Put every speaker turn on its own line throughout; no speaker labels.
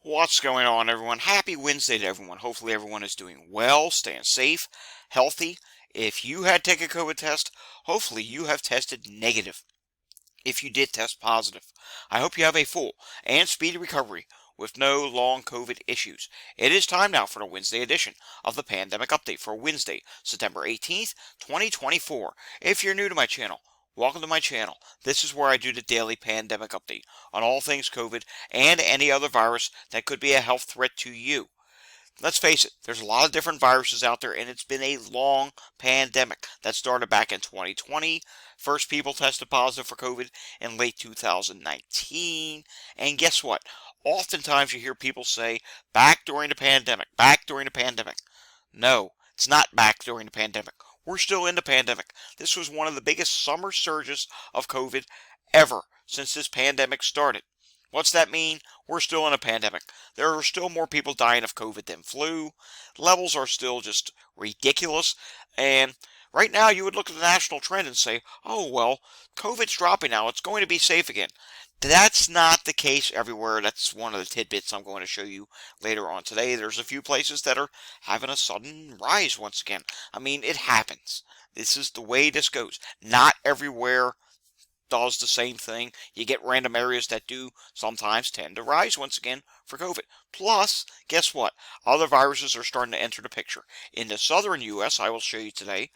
What's going on, everyone? Happy Wednesday to everyone. Hopefully everyone is doing well, staying safe, healthy. If you had taken a COVID test, hopefully you have tested negative. If you did test positive, I hope you have a full and speedy recovery with no long COVID issues. It is time now for the Wednesday edition of the Pandemic Update for Wednesday, September 18th, 2024. If you're new to my channel, welcome to my channel. This is where I do the daily pandemic update on all things COVID and any other virus that could be a health threat to you. Let's face it, there's a lot of different viruses out there, and it's been a long pandemic that started back in 2020. First people tested positive for COVID in late 2019. And guess what? Oftentimes you hear people say, back during the pandemic, back during the pandemic. No, it's not back during the pandemic. We're still in the pandemic. This was one of the biggest summer surges of COVID ever since this pandemic started. What's that mean? We're still in a pandemic. There are still more people dying of COVID than flu. Levels are still just ridiculous. And right now you would look at the national trend and say, oh, well, COVID's dropping now. It's going to be safe again. That's not the case everywhere. That's one of the tidbits I'm going to show you later on today. There's a few places that are having a sudden rise once again. I mean, it happens. This is the way this goes. Not everywhere does the same thing. You get random areas that do sometimes tend to rise once again for COVID. Plus, guess what? Other viruses are starting to enter the picture. In the southern U.S., I will show you today,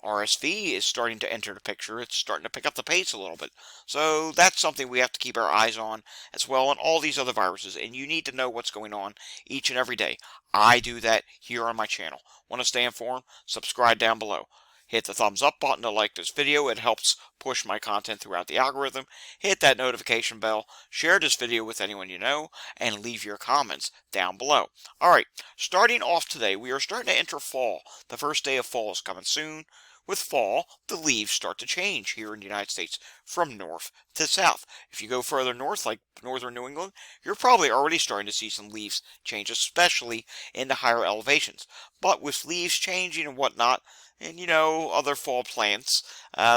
RSV is starting to enter the picture. It's starting to pick up the pace a little bit. So that's something we have to keep our eyes on as well, and all these other viruses. And you need to know what's going on each and every day. I do that here on my channel. Want to stay informed? Subscribe down below. Hit the thumbs up button to like this video. It helps push my content throughout the algorithm. Hit that notification bell. Share this video with anyone you know. And leave your comments down below. Alright, starting off today, we are starting to enter fall. The first day of fall is coming soon. With fall, the leaves start to change here in the United States from north to south. If you go further north, like northern New England, you're probably already starting to see some leaves change, especially in the higher elevations. But with leaves changing and whatnot, and other fall plants,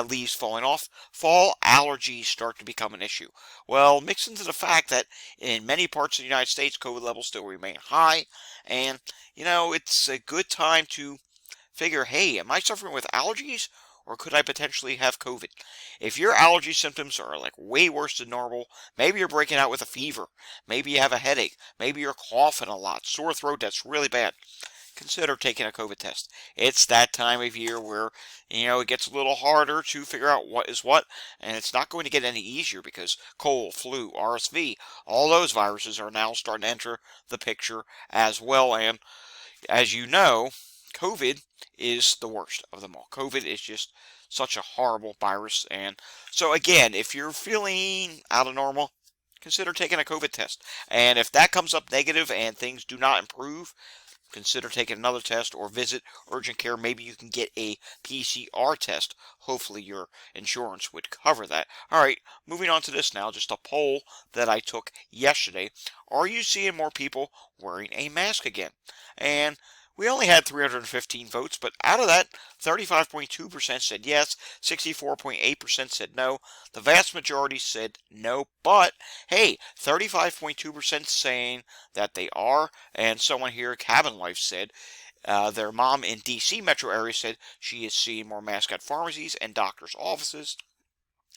leaves falling off, fall allergies start to become an issue. Well, mixed into the fact that in many parts of the United States, COVID levels still remain high, and it's a good time to figure, hey, am I suffering with allergies, or could I potentially have COVID? If your allergy symptoms are like way worse than normal, maybe you're breaking out with a fever, maybe you have a headache, maybe you're coughing a lot, sore throat that's really bad, consider taking a COVID test. It's that time of year where, it gets a little harder to figure out what is what, and it's not going to get any easier because cold, flu, RSV, all those viruses are now starting to enter the picture as well. And as you know, COVID is the worst of them all. COVID is just such a horrible virus. And so again, if you're feeling out of normal, consider taking a COVID test. And if that comes up negative and things do not improve, consider taking another test or visit urgent care. Maybe you can get a PCR test. Hopefully your insurance would cover that. All right, moving on to this now, just a poll that I took yesterday. Are you seeing more people wearing a mask again? And we only had 315 votes, but out of that, 35.2% said yes, 64.8% said no. The vast majority said no, but hey, 35.2% saying that they are, and someone here, Cabin Life, said their mom in D.C. metro area said she is seeing more masks at pharmacies and doctors' offices.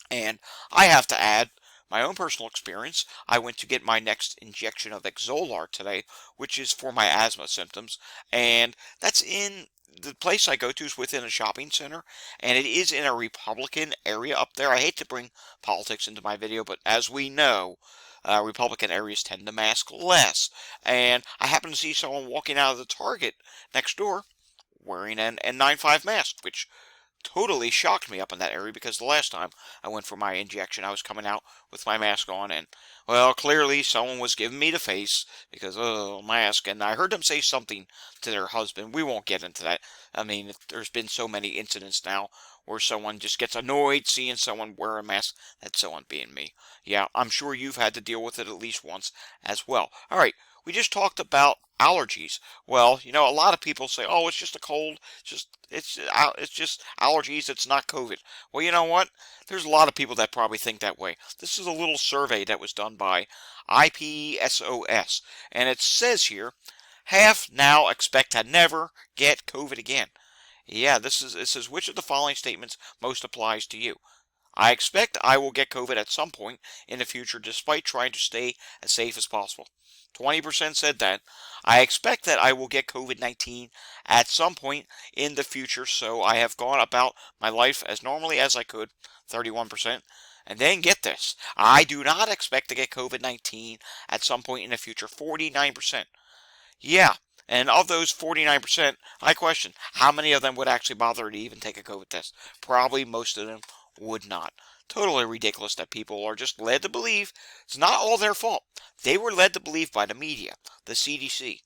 And I have to add, my own personal experience, I went to get my next injection of Exolar today, which is for my asthma symptoms, and that's in the place I go to is within a shopping center, and it is in a Republican area up there. I hate to bring politics into my video, but as we know, Republican areas tend to mask less, and I happened to see someone walking out of the Target next door wearing an N95 mask, which totally shocked me up in that area because the last time I went for my injection, I was coming out with my mask on, and, well, clearly someone was giving me the face because, oh, mask, and I heard them say something to their husband. We won't get into that. I mean, there's been so many incidents now where someone just gets annoyed seeing someone wear a mask. That's someone being me. Yeah, I'm sure you've had to deal with it at least once as well. All right, We just talked about allergies. Well, a lot of people say, "Oh, it's just a cold. It's just allergies. It's not COVID." Well, you know what? There's a lot of people that probably think that way. This is a little survey that was done by IPSOS, and it says here, half now expect to never get COVID again. Yeah, it says which of the following statements most applies to you? I expect I will get COVID at some point in the future despite trying to stay as safe as possible. 20% said that. I expect that I will get COVID-19 at some point in the future, so I have gone about my life as normally as I could. 31%. And then get this. I do not expect to get COVID-19 at some point in the future. 49%. Yeah, and of those 49%, I question how many of them would actually bother to even take a COVID test. Probably most of them would not. Totally ridiculous that people are just led to believe it's not all their fault. They were led to believe by the media, the CDC,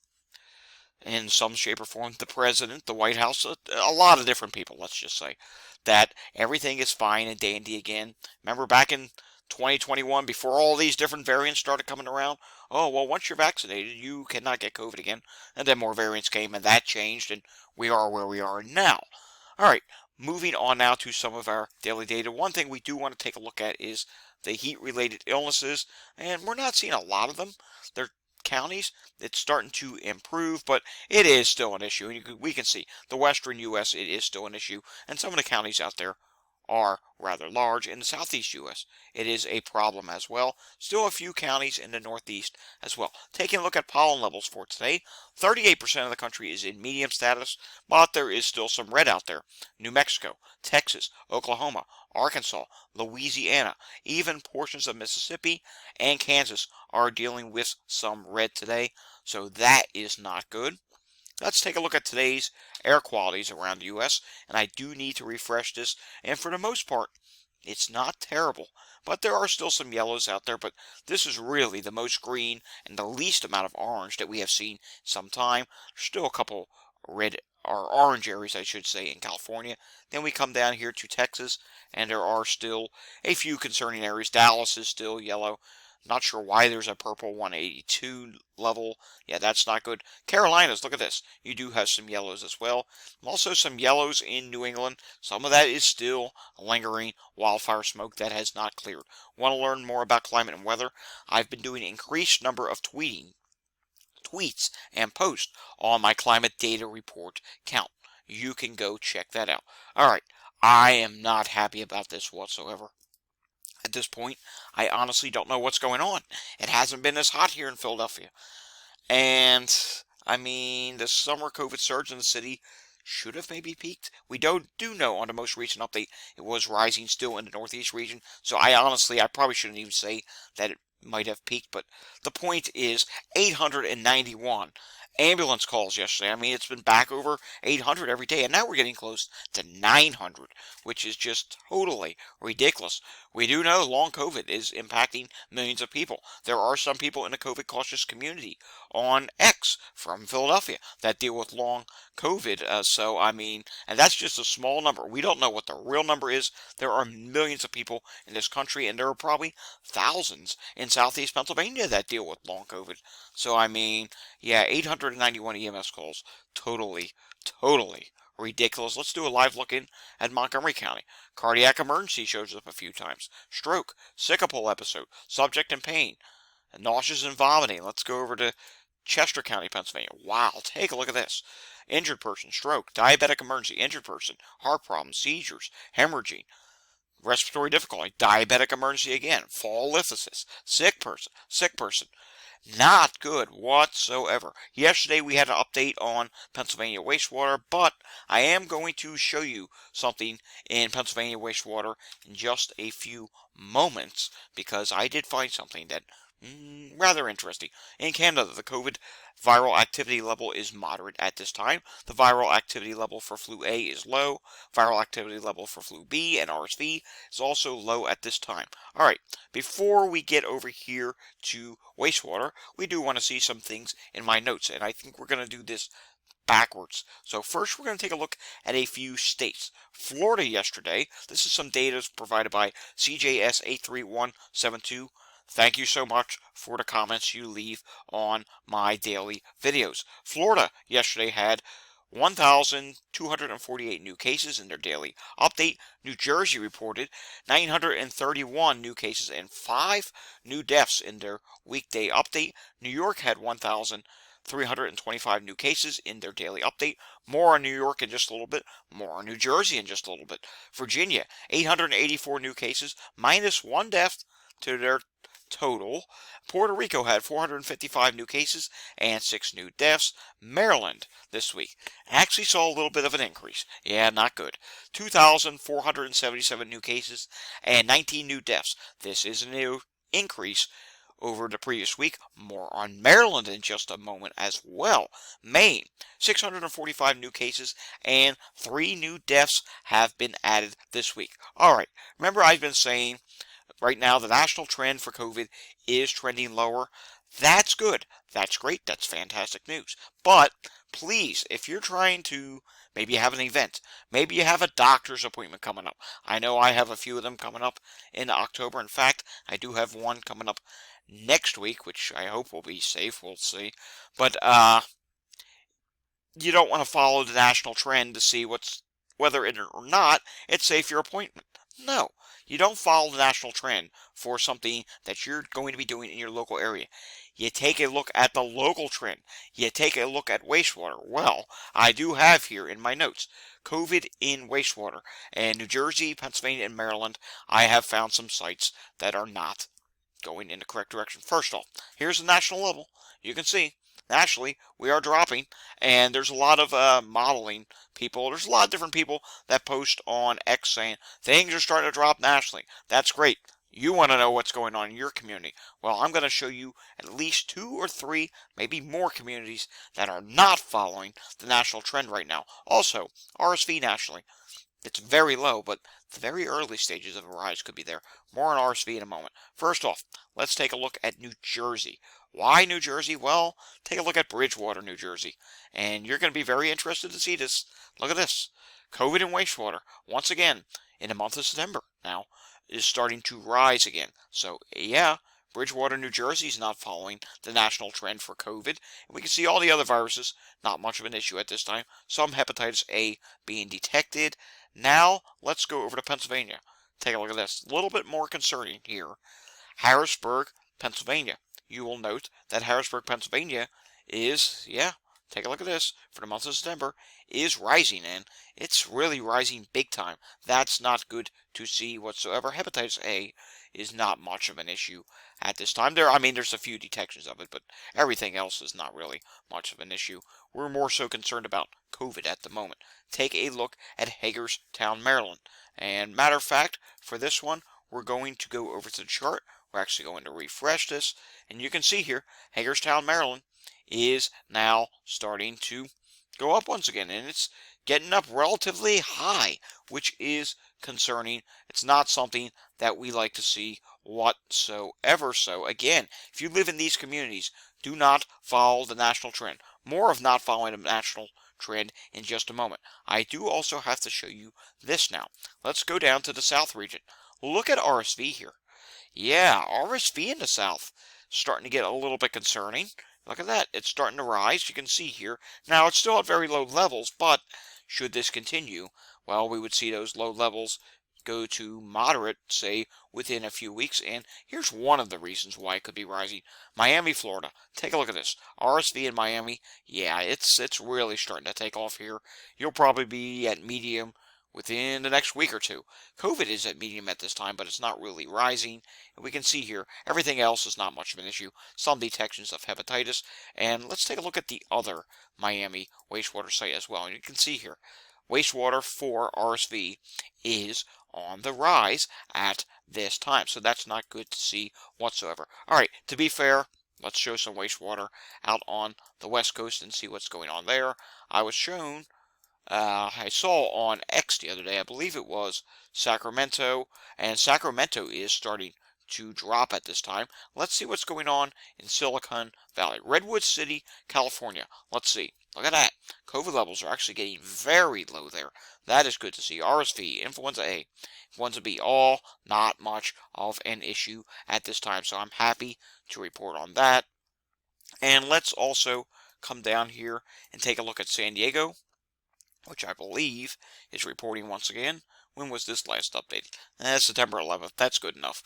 in some shape or form, the president, the White House, a lot of different people, let's just say, that everything is fine and dandy again. Remember back in 2021, before all these different variants started coming around? Oh, well, once you're vaccinated, you cannot get COVID again. And then more variants came, and that changed, and we are where we are now. All right, moving on now to some of our daily data. One thing we do want to take a look at is the heat-related illnesses, and we're not seeing a lot of them. They're counties, it's starting to improve, but it is still an issue. And we can see the western U.S., it is still an issue, and some of the counties out there are rather large. In the southeast U.S., it is a problem as well. Still a few counties in the northeast as well. Taking a look at pollen levels for today, 38% of the country is in medium status, but there is still some red out there. New Mexico, Texas, Oklahoma, Arkansas, Louisiana, even portions of Mississippi and Kansas are dealing with some red today, so that is not good. Let's take a look at today's air qualities around the U.S., and I do need to refresh this, and for the most part, it's not terrible, but there are still some yellows out there, but this is really the most green and the least amount of orange that we have seen some time. There's still a couple red or orange areas, I should say, in California. Then we come down here to Texas, and there are still a few concerning areas. Dallas is still yellow. Not sure why there's a purple 182 level. Yeah, that's not good. Carolinas, look at this. You do have some yellows as well. Also some yellows in New England. Some of that is still lingering wildfire smoke that has not cleared. Want to learn more about climate and weather? I've been doing an increased number of tweets and posts on my climate data report count. You can go check that out. Alright, I am not happy about this whatsoever. At this point, I honestly don't know what's going on. It hasn't been as hot here in Philadelphia. And, I mean, the summer COVID surge in the city should have maybe peaked. We do know on the most recent update it was rising still in the northeast region. So I probably shouldn't even say that it might have peaked. But the point is 891 ambulance calls yesterday. I mean, it's been back over 800 every day, and now we're getting close to 900, which is just totally ridiculous. We do know long COVID is impacting millions of people. There are some people in the COVID cautious community on X from Philadelphia that deal with long COVID. So, I mean, and that's just a small number. We don't know what the real number is. There are millions of people in this country, and there are probably thousands in southeast Pennsylvania that deal with long COVID. So, I mean, yeah, 891 EMS calls. Totally ridiculous. Let's do a live look in at Montgomery County. Cardiac emergency shows up a few times. Stroke, sickle episode, subject in pain, nauseous and vomiting. Let's go over to Chester County, Pennsylvania. Wow, take a look at this. Injured person, stroke, diabetic emergency, injured person, heart problems, seizures, hemorrhaging, respiratory difficulty, diabetic emergency again, fall lithosis, sick person. Not good whatsoever. Yesterday we had an update on Pennsylvania wastewater, but I am going to show you something in Pennsylvania wastewater in just a few moments, because I did find something that rather interesting. In Canada, the COVID viral activity level is moderate at this time. The viral activity level for flu A is low. Viral activity level for flu B and RSV is also low at this time. All right, before we get over here to wastewater, we do want to see some things in my notes, and I think we're going to do this backwards. So first we're going to take a look at a few states. Florida yesterday, this is some data provided by CJS 83172. Thank you so much for the comments you leave on my daily videos. Florida yesterday had 1,248 new cases in their daily update. New Jersey reported 931 new cases and 5 new deaths in their weekday update. New York had 1,325 new cases in their daily update. More on New York in just a little bit. More on New Jersey in just a little bit. Virginia, 884 new cases, minus 1 death to their total. Puerto Rico had 455 new cases and 6 new deaths. Maryland this week actually saw a little bit of an increase. Yeah, not good. 2,477 new cases and 19 new deaths. This is a new increase over the previous week. More on Maryland in just a moment as well. Maine, 645 new cases and 3 new deaths have been added this week. All right, remember I've been saying right now, the national trend for COVID is trending lower. That's good. That's great. That's fantastic news. But please, if you're trying to maybe you have an event, maybe you have a doctor's appointment coming up. I know I have a few of them coming up in October. In fact, I do have one coming up next week, which I hope will be safe. We'll see. But you don't want to follow the national trend to see whether it or not it's safe for your appointment. No, you don't follow the national trend for something that you're going to be doing in your local area. You take a look at the local trend. You take a look at wastewater. Well, I do have here in my notes COVID in wastewater. And New Jersey, Pennsylvania, and Maryland, I have found some sites that are not going in the correct direction. First off, here's the national level. You can see nationally we are dropping, and there's a lot of modeling people. There's a lot of different people that post on X saying things are starting to drop nationally. That's great. You want to know what's going on in your community. Well, I'm going to show you at least 2 or 3, maybe more communities that are not following the national trend right now. Also, RSV nationally. It's very low, but the very early stages of a rise could be there. More on RSV in a moment. First off, let's take a look at New Jersey. Why New Jersey? Well, take a look at Bridgewater, New Jersey. And you're going to be very interested to see this. Look at this. COVID and wastewater, once again, in the month of September now, is starting to rise again. So, yeah, Bridgewater, New Jersey is not following the national trend for COVID. We can see all the other viruses, not much of an issue at this time. Some hepatitis A being detected. Now, let's go over to Pennsylvania. Take a look at this. A little bit more concerning here. Harrisburg, Pennsylvania. You will note that Harrisburg, Pennsylvania is, yeah, take a look at this, for the month of September, is rising, and it's really rising big time. That's not good to see whatsoever. Hepatitis A is not much of an issue at this time. There's a few detections of it, but everything else is not really much of an issue. We're more so concerned about COVID at the moment. Take a look at Hagerstown, Maryland. And matter of fact, for this one, we're going to go over to the chart. We're actually going to refresh this, and you can see here, Hagerstown, Maryland is now starting to go up once again, and it's getting up relatively high, which is concerning. It's not something that we like to see whatsoever. So again, if you live in these communities, do not follow the national trend. More of not following the national trend in just a moment. I do also have to show you this now. Let's go down to the South region. Look at RSV here. Yeah, RSV in the South starting to get a little bit concerning. Look at that. It's starting to rise. You can see here. Now, it's still at very low levels, but should this continue, well, we would see those low levels go to moderate, say, within a few weeks. And here's one of the reasons why it could be rising. Miami, Florida. Take a look at this. RSV in Miami. Yeah, it's really starting to take off here. You'll probably be at medium within the next week or two. COVID is at medium at this time, but it's not really rising. And we can see here, everything else is not much of an issue. Some detections of hepatitis. And let's take a look at the other Miami wastewater site as well. And you can see here, wastewater for RSV is on the rise at this time. So that's not good to see whatsoever. All right, to be fair, let's show some wastewater out on the West Coast and see what's going on there. I saw on X the other day, I believe it was Sacramento, and Sacramento is starting to drop at this time. Let's see what's going on in Silicon Valley. Redwood City, California. Let's see. Look at that. COVID levels are actually getting very low there. That is good to see. RSV, Influenza A, Influenza B, all not much of an issue at this time. So I'm happy to report on that. And let's also come down here and take a look at San Diego, which I believe is reporting once again. When was this last updated? September 11th. That's good enough.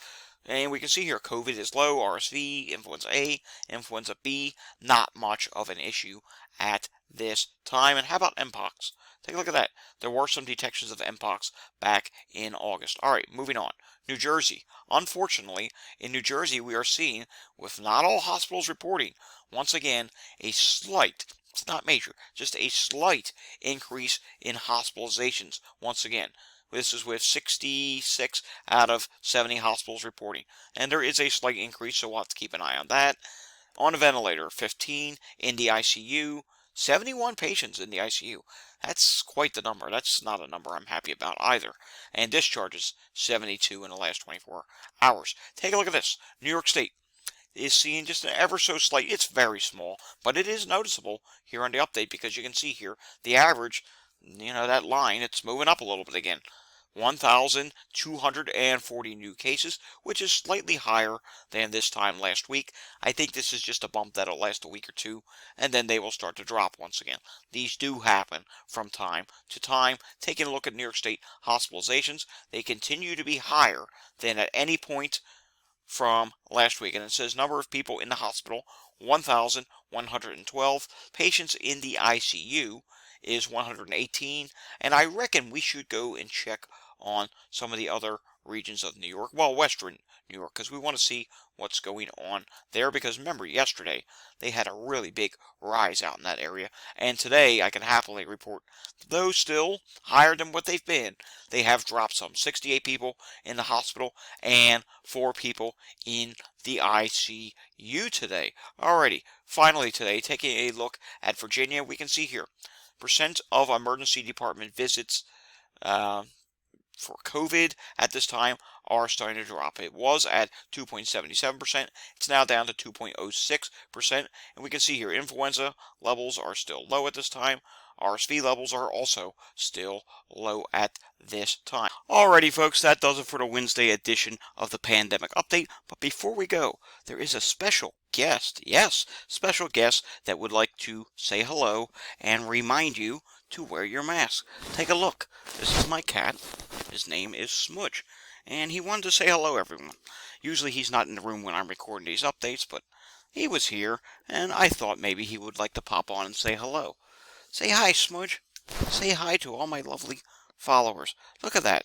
And we can see here COVID is low, RSV, Influenza A, Influenza B, not much of an issue at this time. And how about Mpox? Take a look at that. There were some detections of Mpox back in August. All right, moving on. New Jersey. Unfortunately, in New Jersey, we are seeing, with not all hospitals reporting, once again, a slight, it's not major, just a slight increase in hospitalizations once again. This is with 66 out of 70 hospitals reporting. And there is a slight increase, so we'll have to keep an eye on that. On a ventilator, 15 in the ICU, 71 patients in the ICU. That's quite the number. That's not a number I'm happy about either. And discharges, 72 in the last 24 hours. Take a look at this. New York State is seeing just an ever so slight, it's very small, but it is noticeable here on the update because you can see here the average, that line, it's moving up a little bit again. 1,240 new cases, which is slightly higher than this time last week. I think this is just a bump that'll last a week or two, and then they will start to drop once again. These do happen from time to time. Taking a look at New York State hospitalizations, they continue to be higher than at any point from last week. And it says number of people in the hospital, 1,112. Patients in the ICU is 118. And I reckon we should go and check on some of the other regions of New York, well, Western New York, because we want to see what's going on there. Because remember, yesterday they had a really big rise out in that area, and today I can happily report, though still higher than what they've been, they have dropped some. 68 people in the hospital and 4 people in the ICU today. Alrighty, finally today, taking a look at Virginia, we can see here percent of emergency department visits for COVID at this time are starting to drop. It was at 2.77%. It's now down to 2.06%. And we can see here influenza levels are still low at this time. RSV levels are also still low at this time. Alrighty, folks, that does it for the Wednesday edition of the Pandemic Update. But before we go, there is a special guest, yes, special guest that would like to say hello and remind you to wear your mask. Take a look. This is my cat. His name is Smudge, and he wanted to say hello, everyone. Usually he's not in the room when I'm recording these updates, but he was here, and I thought maybe he would like to pop on and say hello. Say hi, Smudge. Say hi to all my lovely followers. Look at that.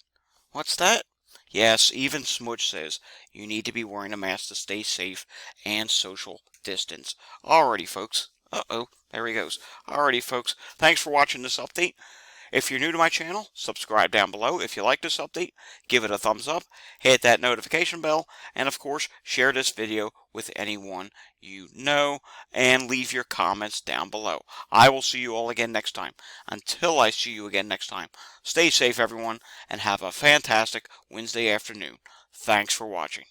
What's that? Yes, even Smudge says you need to be wearing a mask to stay safe and social distance. Alrighty, folks. Uh-oh, there he goes. Alrighty, folks. Thanks for watching this update. If you're new to my channel, subscribe down below. If you like this update, give it a thumbs up, hit that notification bell, and of course, share this video with anyone you know, and leave your comments down below. I will see you all again next time. Until I see you again next time, stay safe, everyone, and have a fantastic Wednesday afternoon. Thanks for watching.